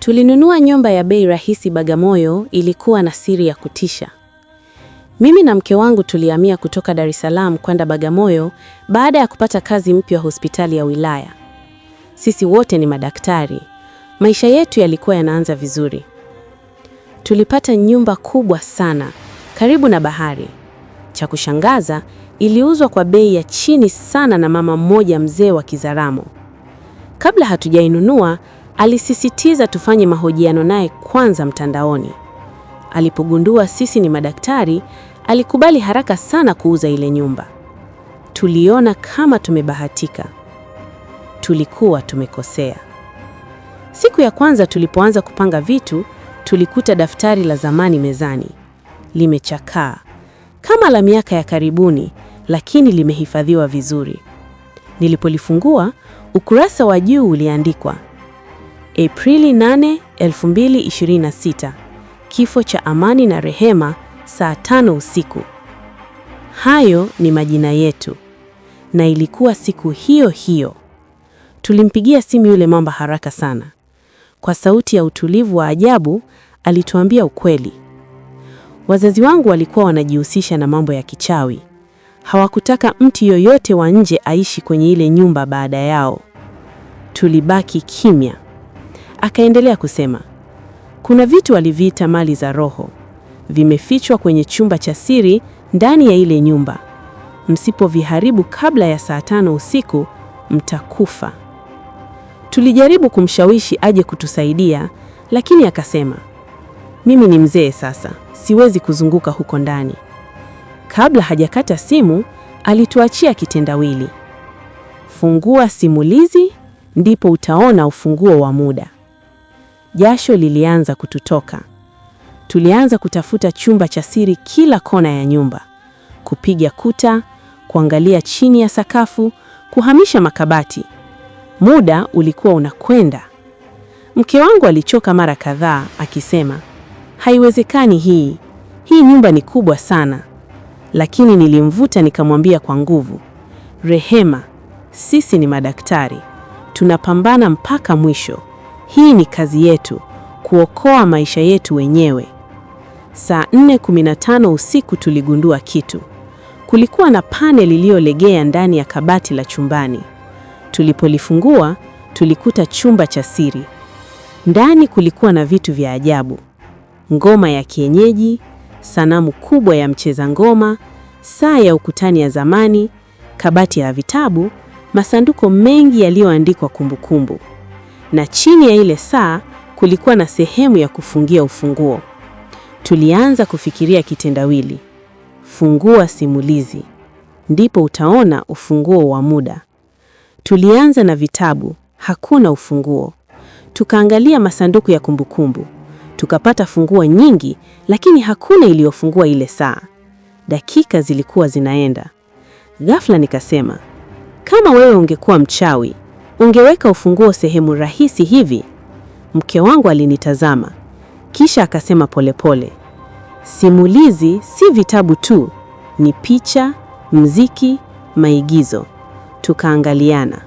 Tulinunua nyumba ya bei rahisi Bagamoyo. Ilikuwa na siri ya kutisha. Mimi na mke wangu tulihamia kutoka Dar es Salaam kwenda Bagamoyo baada ya kupata kazi mpya hospitali ya wilaya. Sisi wote ni madaktari. Maisha yetu yalikuwa yanaanza vizuri. Tulipata nyumba kubwa sana, karibu na bahari. Cha kushangaza, iliuzwa kwa bei ya chini sana na mama mmoja mzee wa Kizaramo. Kabla hatujainunua, alisisitiza tufanye mahojiano naye kwanza mtandaoni. Alipogundua sisi ni madaktari, alikubali haraka sana kuuza ile nyumba. Tuliona kama tumebahatika. Tulikuwa tumekosea. Siku ya kwanza tulipoanza kupanga vitu, tulikuta daftari la zamani mezani. Limechakaa, kama la miaka ya karibuni, lakini limehifadhiwa vizuri. Nilipolifungua, ukurasa wa juu uliandikwa: Aprili 8, 2026. Kifo cha Amani na Rehema saa 5 usiku. Hayo ni majina yetu. Na ilikuwa siku hiyo hiyo. Tulimpigia simu yule mamba haraka sana. Kwa sauti ya utulivu wa ajabu, alituambia ukweli. Wazazi wangu walikuwa wanajihusisha na mambo ya kichawi. Hawakutaka mtu yoyote wa nje aishi kwenye ile nyumba baada yao. Tulibaki kimya. Akaendelea kusema, kuna vitu waliviita mali za roho. Vimefichwa kwenye chumba cha siri ndani ya ile nyumba. Msipoviharibu kabla ya saa 5 usiku, mtakufa. Tulijaribu kumshawishi aje kutusaidia, lakini akasema, mimi ni mzee sasa, siwezi kuzunguka huko ndani. Kabla hajakata simu, alituachia kitendawili. Fungua simulizi, ndipo utaona ufunguo wa muda. Jasho lilianza kututoka. Tulianza kutafuta chumba cha siri kila kona ya nyumba. Kupiga kuta, kuangalia chini ya sakafu, kuhamisha makabati. Muda ulikuwa unakwenda. Mke wangu alichoka mara kadhaa akisema, haiwezekani hii nyumba ni kubwa sana. Lakini nilimvuta nikamwambia kwa nguvu, Rehema, sisi ni madaktari. Tunapambana mpaka mwisho. Hii ni kazi yetu, kuokoa maisha yetu wenyewe. Saa 4:15 usiku tuligundua kitu. Kulikuwa na panel iliyolegea ndani ya kabati la chumbani. Tulipolifungua, tulikuta chumba cha siri. Ndani kulikuwa na vitu vya ajabu. Ngoma ya kienyeji, sanamu kubwa ya mcheza ngoma, saa ya ukutani ya zamani, kabati ya vitabu, masanduku mengi yaliyoandikwa kumbukumbu. Na chini ya ile saa kulikuwa na sehemu ya kufungia ufunguo. Tulianza kufikiria kitendawili. Fungua simulizi, ndipo utaona ufunguo wa muda. Tulianza na vitabu, hakuna ufunguo. Tukaangalia masanduku ya kumbukumbu. Tukapata funguo nyingi, lakini hakuna iliyofungua ile saa. Dakika zilikuwa zinaenda. Ghafla nikasema, kama wewe ungekuwa mchawi, ungeweka ufunguo sehemu rahisi hivi? Mke wangu alinitazama, kisha akasema polepole, simulizi si vitabu tu, ni picha, mziki, maigizo. Tukaangaliana.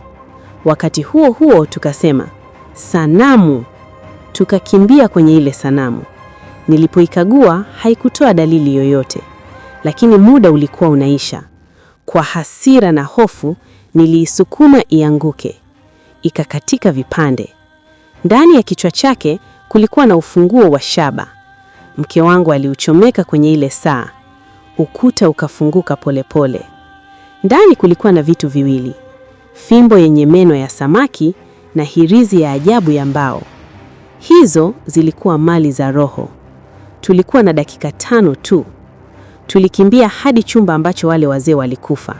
Wakati huo huo tukasema, sanamu. Tukakimbia kwenye ile sanamu. Nilipoikagua haikutoa dalili yoyote, lakini muda ulikuwa unaisha. Kwa hasira na hofu niliisukuma ianguke. Ikakatika vipande. Ndani ya kichwa chake kulikuwa na ufunguo wa shaba. Mke wangu aliuchomeka kwenye ile saa. Ukuta ukafunguka polepole. Ndani kulikuwa na vitu viwili: fimbo yenye meno ya samaki na hirizi ya ajabu ya mbao. Hizo zilikuwa mali za roho. Tulikuwa na dakika 5 tu. Tulikimbia hadi chumba ambacho wale wazee walikufa.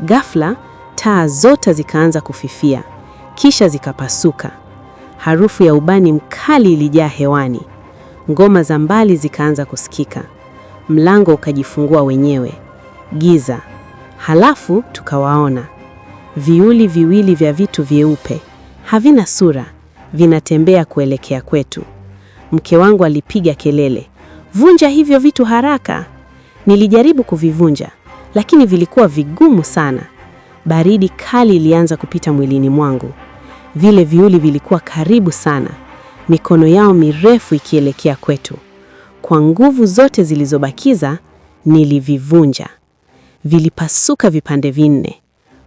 Ghafla taa zote zikaanza kufifia, kisha zikapasuka. Harufu ya ubani mkali ilijaa hewani. Ngoma za mbali zikaanza kusikika. Mlango ukajifungua wenyewe. Giza. Halafu tukawaona viuli viwili vya vitu vyeupe, havina sura, vinatembea kuelekea kwetu. Mke wangu alipiga kelele, vunja hivyo vitu haraka. Nilijaribu kuvivunja, lakini vilikuwa vigumu sana. Baridi kali ilianza kupita mwilini mwangu. Vile viuli vilikuwa karibu sana. mikono yao mirefu ikielekea kwetu. Kwa nguvu zote zilizobakiza, nilivivunja. Vilipasuka vipande 4.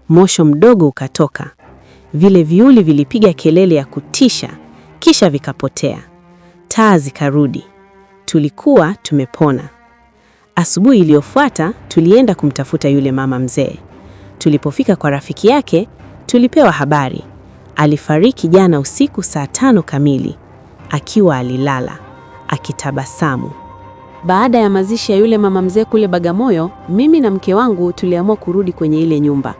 Mosho mdogo ukatoka. Vile viuli vilipiga kelele ya kutisha, kisha vikapotea. Taa zikarudi. Tulikuwa tumepona. Asubuhi iliyofuata tulienda kumtafuta yule mama mzee. Tulipofika kwa rafiki yake, tulipewa habari. Alifariki jana usiku saa 5 kamili, akiwa alilala, akitabasamu. Baada ya mazishi ya yule mama mzee kule Bagamoyo, mimi na mke wangu tuliamua kurudi kwenye ile nyumba.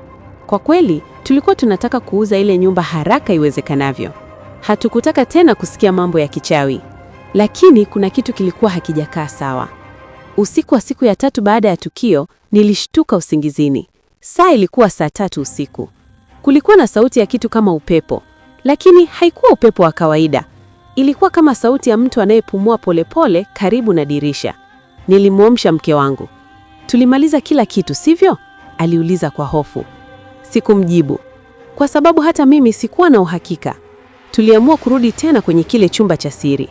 Kwa kweli, tulikuwa tunataka kuuza ile nyumba haraka iwezekanavyo. Hatukutaka tena kusikia mambo ya kichawi. Lakini kuna kitu kilikuwa hakijakaa sawa. Usiku wa siku ya 3 baada ya tukio, nilishtuka usingizini. Saa ilikuwa saa 3 usiku. Kulikuwa na sauti ya kitu kama upepo, lakini haikuwa upepo wa kawaida. Ilikuwa kama sauti ya mtu anayepumua polepole karibu na dirisha. Nilimwamsha mke wangu. Tulimaliza kila kitu, sivyo? Aliuliza kwa hofu. Sikumjibu, kwa sababu hata mimi sikuwa na uhakika. Tuliamua kurudi tena kwenye kile chumba cha siri.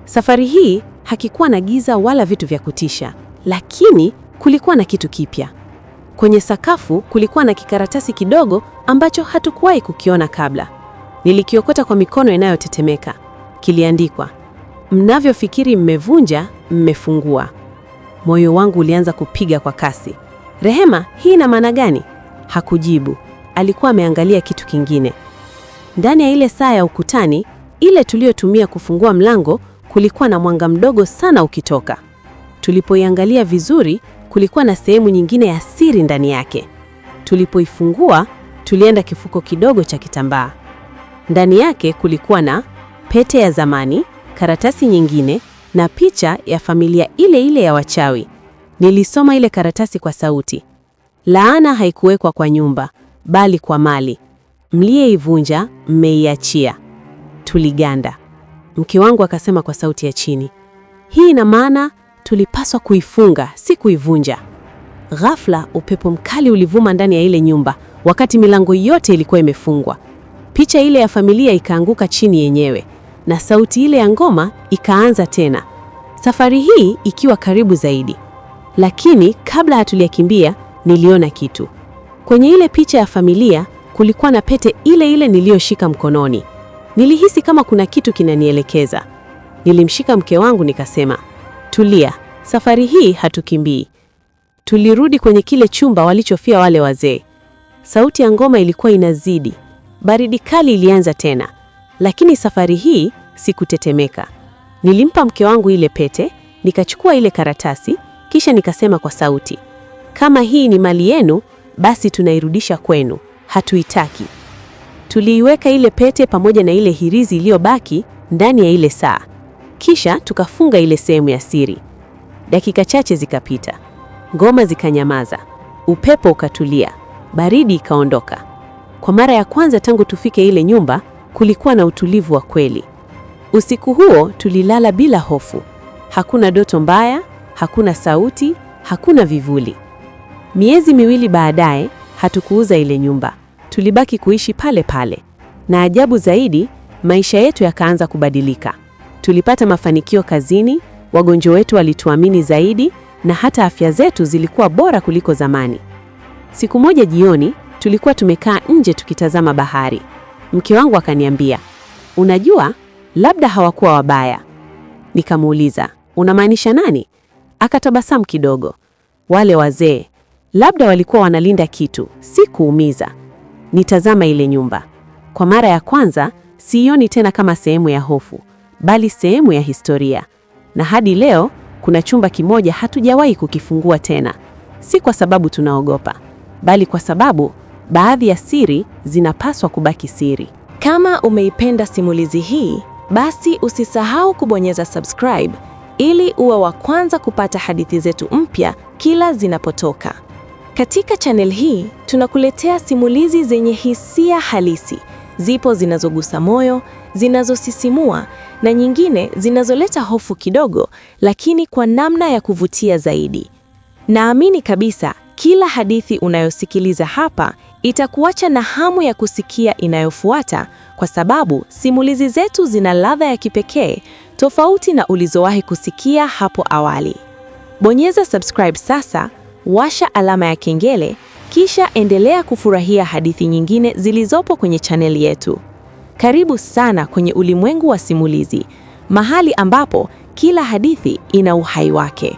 Safari hii hakikuwa na giza wala vitu vya kutisha, lakini kulikuwa na kitu kipya. Kwenye sakafu kulikuwa na kikaratasi kidogo ambacho hatukuwahi kukiona kabla. Nilikiokota kwa mikono inayotetemeka. Kiliandikwa, mnavyofikiri mmevunja, mmefungua. Moyo wangu ulianza kupiga kwa kasi. Rehema, hii ina maana gani? Hakujibu. Alikuwa ameangalia kitu kingine. Ndani ya ile saa ya ukutani, ile tuliyotumia kufungua mlango, kulikuwa na mwanga mdogo sana ukitoka. Tulipoiangalia vizuri, kulikuwa na sehemu nyingine ya siri ndani yake. Tulipoifungua, tulienda kifuko kidogo cha kitambaa. Ndani yake kulikuwa na pete ya zamani, karatasi nyingine na picha ya familia ile ile ya wachawi. Nilisoma ile karatasi kwa sauti. Laana haikuwekwa kwa nyumba, bali kwa mali. Mliyeivunja, mmeiachia. Tuliganda. Mke wangu akasema kwa sauti ya chini, hii ina maana tulipaswa kuifunga, si kuivunja. Ghafla upepo mkali ulivuma ndani ya ile nyumba, wakati milango yote ilikuwa imefungwa. Picha ile ya familia ikaanguka chini yenyewe, na sauti ile ya ngoma ikaanza tena. Safari hii ikiwa karibu zaidi. Lakini kabla hatulikimbia, niliona kitu. Kwenye ile picha ya familia kulikuwa na pete ile ile niliyoshika mkononi. Nilihisi kama kuna kitu kinanielekeza. Nilimshika mke wangu nikasema, tulia, safari hii hatukimbii. Tulirudi kwenye kile chumba walichofia wale wazee. Sauti ya ngoma ilikuwa inazidi. Baridi kali ilianza tena, lakini safari hii sikutetemeka. Nilimpa mke wangu ile pete, nikachukua ile karatasi, kisha nikasema kwa sauti, kama hii ni mali yenu, basi tunairudisha kwenu, hatuitaki. Tuliiweka ile pete pamoja na ile hirizi iliyobaki ndani ya ile saa. Kisha tukafunga ile sehemu ya siri. Dakika chache zikapita. Ngoma zikanyamaza. Upepo ukatulia. Baridi ikaondoka. Kwa mara ya kwanza tangu tufike ile nyumba, kulikuwa na utulivu wa kweli. Usiku huo tulilala bila hofu. Hakuna ndoto mbaya, hakuna sauti, hakuna vivuli. Miezi 2 baadaye, hatukuuza ile nyumba. Tulibaki kuishi pale pale. Na ajabu zaidi, maisha yetu yakaanza kubadilika. Tulipata mafanikio kazini, wagonjwa wetu walituamini zaidi, na hata afya zetu zilikuwa bora kuliko zamani. Siku moja jioni, tulikuwa tumekaa nje tukitazama bahari. Mke wangu akaniambia, unajua, labda hawakuwa wabaya. Nikamuuliza, unamaanisha nani? Akatabasamu kidogo. Wale wazee, labda walikuwa wanalinda kitu, si kuumiza. Nitazama ile nyumba. Kwa mara ya kwanza, siioni tena kama sehemu ya hofu, bali sehemu ya historia. Na hadi leo, kuna chumba kimoja hatujawahi kukifungua tena. Si kwa sababu tunaogopa, bali kwa sababu baadhi ya siri zinapaswa kubaki siri. Kama umeipenda simulizi hii, basi usisahau kubonyeza subscribe ili uwe wa kwanza kupata hadithi zetu mpya kila zinapotoka. Katika channel hii, tunakuletea simulizi zenye hisia halisi. Zipo zinazogusa moyo, zinazosisimua, na nyingine zinazoleta hofu kidogo, lakini kwa namna ya kuvutia zaidi. Naamini kabisa, kila hadithi unayosikiliza hapa itakuacha na hamu ya kusikia inayofuata, kwa sababu simulizi zetu zina ladha ya kipekee, tofauti na ulizowahi kusikia hapo awali. Bonyeza subscribe sasa, washa alama ya kengele, kisha endelea kufurahia hadithi nyingine zilizopo kwenye chaneli yetu. Karibu sana kwenye ulimwengu wa simulizi, mahali ambapo kila hadithi ina uhai wake.